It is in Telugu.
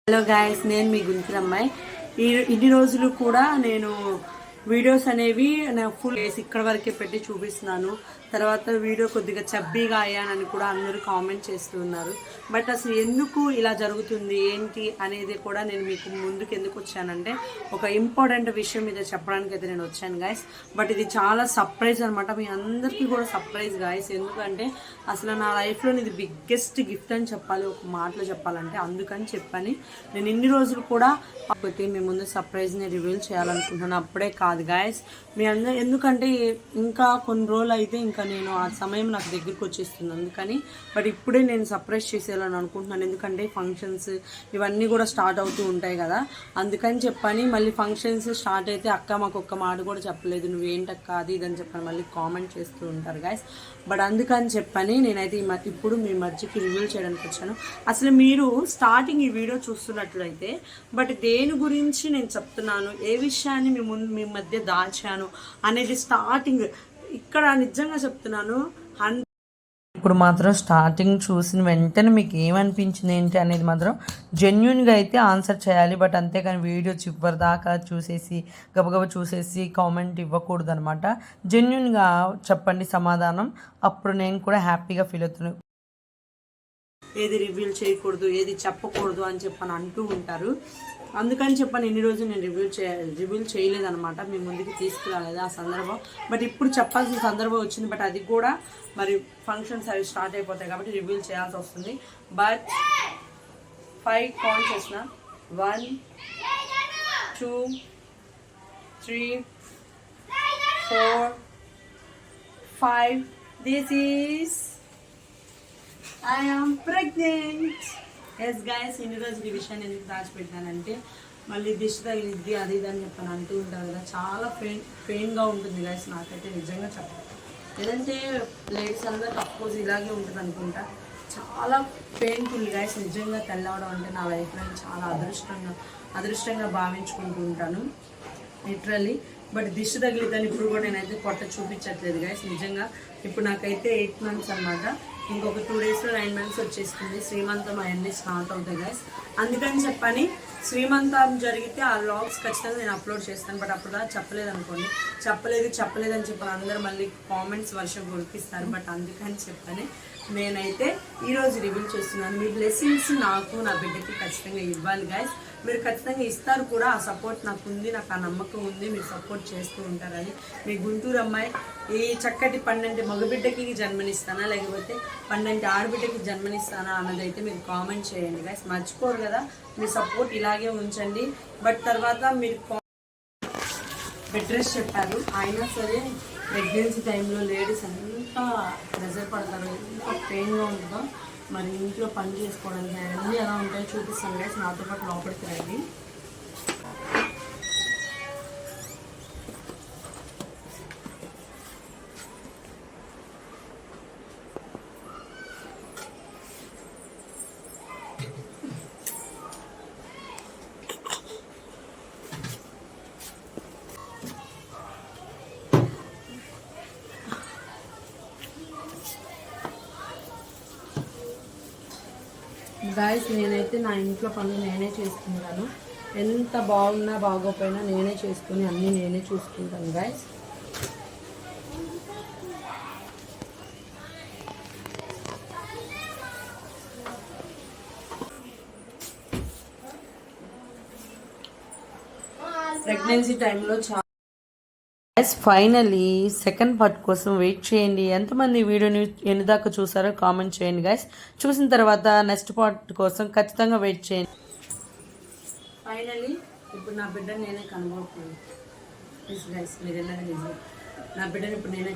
హలో గాయస్, నేను మీ గుంటూరు అమ్మాయి. ఇన్ని రోజులు కూడా నేను వీడియోస్ అనేవి నా ఫుల్ వేసి ఇక్కడ వరకే పెట్టి చూపిస్తున్నాను. తర్వాత వీడియో కొద్దిగా చబ్బీగా అయ్యానని కూడా అందరూ కామెంట్ చేస్తూ ఉన్నారు. బట్ అసలు ఎందుకు ఇలా జరుగుతుంది ఏంటి అనేది కూడా నేను మీకు ముందుకు ఎందుకు వచ్చానంటే ఒక ఇంపార్టెంట్ విషయం మీద చెప్పడానికి అయితే నేను వచ్చాను గాయస్. బట్ ఇది చాలా సర్ప్రైజ్ అనమాట, మీ అందరికీ కూడా సర్ప్రైజ్ గాయస్. ఎందుకంటే అసలు నా లైఫ్లో ఇది బిగ్గెస్ట్ గిఫ్ట్ అని చెప్పాలి, ఒక మాటలో చెప్పాలంటే. అందుకని చెప్పని నేను ఇన్ని రోజులు కూడా ఒకటి మీ ముందు సర్ప్రైజ్ని రివీల్ చేయాలనుకుంటున్నాను. అప్పుడే కాదు గాయస్, మీ అందరూ ఎందుకంటే ఇంకా కొన్ని రోజులు అయితే ఇంకా నేను ఆ సమయం నాకు దగ్గరికి వచ్చేస్తుంది. అందుకని బట్ ఇప్పుడే నేను సర్ప్రైజ్ చేసేయాలని అనుకుంటున్నాను. ఎందుకంటే ఫంక్షన్స్ ఇవన్నీ కూడా స్టార్ట్ అవుతూ ఉంటాయి కదా, అందుకని చెప్పని మళ్ళీ ఫంక్షన్స్ స్టార్ట్ అయితే అక్క మాకు ఒక్క మాట కూడా చెప్పలేదు, నువ్వేంటక్క అది ఇదని చెప్పని మళ్ళీ కామెంట్ చేస్తూ ఉంటారు గాయస్. బట్ అందుకని చెప్పని నేనైతే ఇప్పుడు మీ మధ్యకి రివీల్ చేయడానికి వచ్చాను. అసలు మీరు స్టార్టింగ్ ఈ వీడియో చూస్తున్నట్లయితే బట్ దేని గురించి నేను చెప్తున్నాను, ఏ విషయాన్ని మీ మధ్య దాచాను అనేది స్టార్టింగ్ ఇక్కడ నిజంగా చెప్తున్నాను. ఇప్పుడు మాత్రం స్టార్టింగ్ చూసిన వెంటనే మీకు ఏమనిపించింది ఏంటి అనేది మాత్రం జెన్యున్గా అయితే ఆన్సర్ చేయాలి. బట్ అంతేకాని వీడియో చివరి దాకా చూసేసి గబగబా చూసేసి కామెంట్ ఇవ్వకూడదు అనమాట. జెన్యున్గా చెప్పండి సమాధానం, అప్పుడు నేను కూడా హ్యాపీగా ఫీల్ అవుతున్నాను. ఏది రివీల్ చేయకూడదు, ఏది చెప్పకూడదు అని చెప్పని అంటూ ఉంటారు. అందుకని చెప్పని ఎన్ని రోజులు నేను రివీల్ చేయలేదన్నమాట, మీ ముందుకు తీసుకురాలేదు ఆ సందర్భం. బట్ ఇప్పుడు చెప్పాల్సిన సందర్భం వచ్చింది. బట్ అది కూడా మరి ఫంక్షన్స్ అవి స్టార్ట్ అయిపోతాయి కాబట్టి రివీల్ చేయాల్సి వస్తుంది. బట్ 5 కౌంట్ చేసిన 1 2 3 4 5. This is I am pregnant. Yes guys, ఇన్ని రోజులు ఈ విషయాన్ని ఎందుకు దాచిపెట్టానంటే మళ్ళీ దిష్టి తగిలిద్ది అది ఇది అని చెప్పని అంటూ ఉంటారు కదా. చాలా పెయిన్గా ఉంటుంది గాయస్ నాకైతే నిజంగా చెప్పాలి. ఏదంటే లేడీస్ అందరూ అఫ్కోర్స్ ఇలాగే ఉంటుంది అనుకుంటా. చాలా పెయిన్ఫుల్ గాయస్ నిజంగా తెల్లవడం అంటే నా లైఫ్లో చాలా అదృష్టంగా భావించుకుంటూ ఉంటాను లిటరల్లీ. బట్ దిష్టి తగిలిద్దని ఇప్పుడు కూడా నేనైతే పొట్ట చూపించట్లేదు గాయస్ నిజంగా. ఇప్పుడు నాకైతే 8 months అనమాట. ఇంకొక 2 daysలో 9 months వచ్చేస్తుంది. శ్రీమంతం అవన్నీ స్టార్ట్ అవుతాయి గాయస్. అందుకని చెప్పని శ్రీమంతం జరిగితే ఆ వ్లాగ్స్ ఖచ్చితంగా నేను అప్లోడ్ చేస్తాను. బట్ అప్పుడు దాకా చెప్పలేదు అనుకోండి, చెప్పలేదని చెప్పని అందరూ మళ్ళీ కామెంట్స్ వర్షం కురిపిస్తారు. బట్ అందుకని చెప్పని నేనైతే ఈరోజు రివీల్ చేస్తున్నాను. మీ బ్లెస్సింగ్స్ నాకు నా బిడ్డకి ఖచ్చితంగా ఇవ్వాలి గాయస్. మీరు ఖచ్చితంగా ఇస్తారు కూడా, ఆ సపోర్ట్ నాకు ఉంది, నాకు ఆ నమ్మకం ఉంది, మీరు సపోర్ట్ చేస్తూ ఉంటారని. మీ గుంటూరు అమ్మాయి ఈ చక్కటి 12 మగబిడ్డకి జన్మనిస్తానా లేకపోతే 12 ఆడబిడ్డకి జన్మనిస్తానా అన్నదైతే మీరు కామెంట్ చేయండి గైస్. మర్చిపోరు కదా, మీ సపోర్ట్ ఇలాగే ఉంచండి. బట్ తర్వాత మీరు బెడ్ రెస్ట్ చెప్పారు, అయినా సరే ప్రెగ్నెన్సీ టైంలో లేడీస్ ఎంత ప్రెజర్ పడతారో, ఎంత పెయిన్గా ఉంటుందో. మరి ఇంట్లో పని చేసుకోవడానికి అన్నీ ఎలా ఉంటాయో చూపిస్తాను గైస్. నాతో పాటు లోపలికి రండి. గాయస్, నేనైతే నా ఇంట్లో పనులు నేనే చేసుకుంటాను. ఎంత బాగున్నా బాగోపోయినా నేనే చేసుకుని అన్నీ నేనే చూసుకుంటాను గాయస్. ప్రెగ్నెన్సీ టైంలో ఫైనలీ సెకండ్ పార్ట్ కోసం వెయిట్ చేయండి. ఎంతమంది వీడియోని ఎన్ని దాకా చూసారో కామెంట్ చేయండి గైస్. చూసిన తర్వాత నెక్స్ట్ పార్ట్ కోసం ఖచ్చితంగా వెయిట్ చేయండి. ఫైనలీ ఇప్పుడు నా బిడ్డని నేనే కనబడుతున్నాను. ప్లీజ్ గైస్, మీరు వెళ్ళండి. నా బిడ్డని ఇప్పుడు నేనే